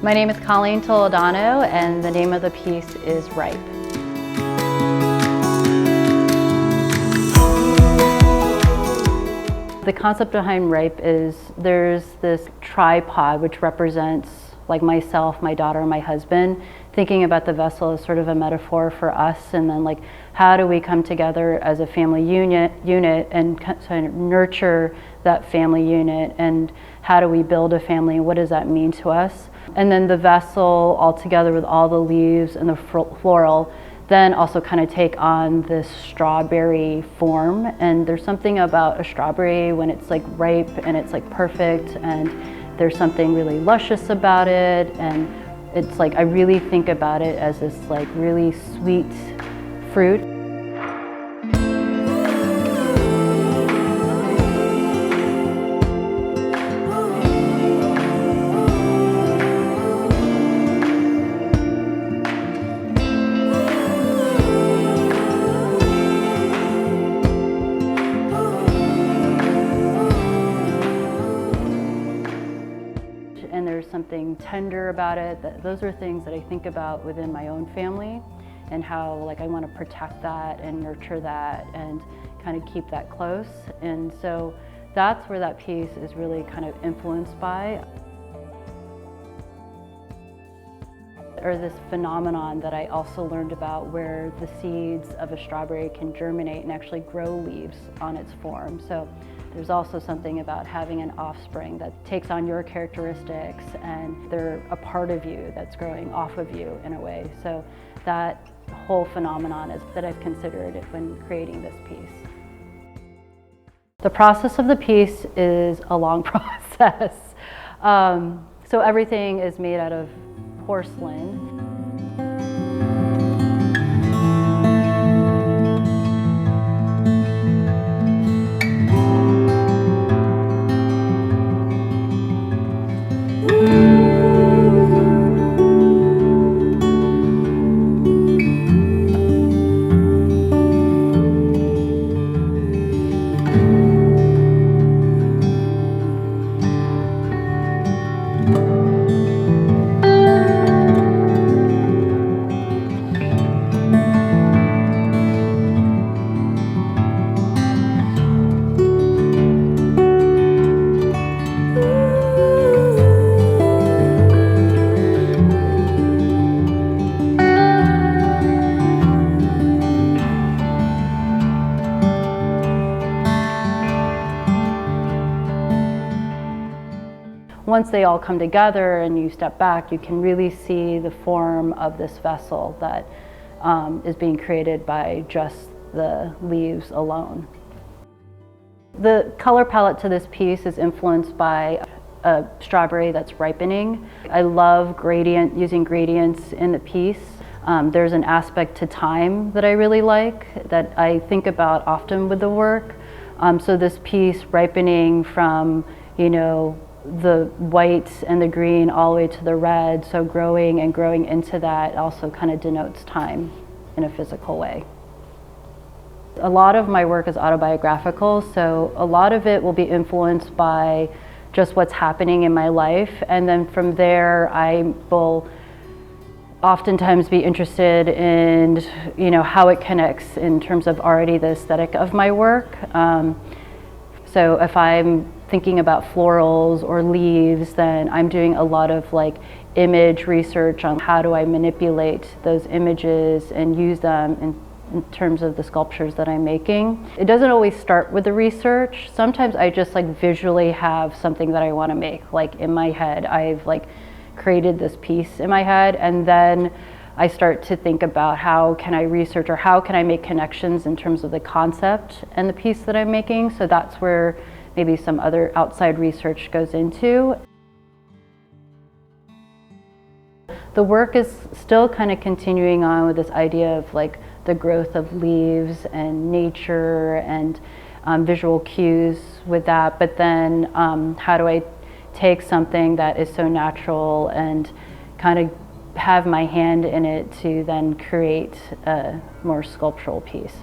My name is Colleen Toledano, and the name of the piece is Ripe. The concept behind Ripe is there's this tripod which represents like myself, my daughter, my husband, thinking about the vessel as sort of a metaphor for us, and then like how do we come together as a family unit and kind of nurture that family unit, and how do we build a family, and what does that mean to us? And then the vessel all together with all the leaves and the floral then also kind of take on this strawberry form. And there's something about a strawberry when it's like ripe and it's like perfect, and there's something really luscious about it, and it's like I really think about it as this like really sweet fruit. And there's something tender about it. Those are things that I think about within my own family, and how like I want to protect that and nurture that and kind of keep that close. And so that's where that piece is really kind of influenced by. Or this phenomenon that I also learned about where the seeds of a strawberry can germinate and actually grow leaves on its form. So there's also something about having an offspring that takes on your characteristics, and they're a part of you that's growing off of you in a way. So that whole phenomenon is that I've considered when creating this piece. The process of the piece is a long process. So everything is made out of porcelain. Once they all come together and you step back, you can really see the form of this vessel that is being created by just the leaves alone. The color palette to this piece is influenced by a strawberry that's ripening. I love using gradients in the piece. There's an aspect to time that I really like, that I think about often with the work. So this piece ripening from, the white and the green all the way to the red, so growing and growing into that also kind of denotes time in a physical way. A lot of my work is autobiographical, so a lot of it will be influenced by just what's happening in my life, and then from there I will oftentimes be interested in how it connects in terms of already the aesthetic of my work. So if I'm thinking about florals or leaves, then I'm doing a lot of like image research on how do I manipulate those images and use them in terms of the sculptures that I'm making. It doesn't always start with the research. Sometimes I just like visually have something that I want to make, like in my head. I've like created this piece in my head, and then I start to think about how can I research or how can I make connections in terms of the concept and the piece that I'm making. So that's where maybe some other outside research goes into. The work is still kind of continuing on with this idea of like the growth of leaves and nature and visual cues with that, but then how do I take something that is so natural and kind of have my hand in it to then create a more sculptural piece.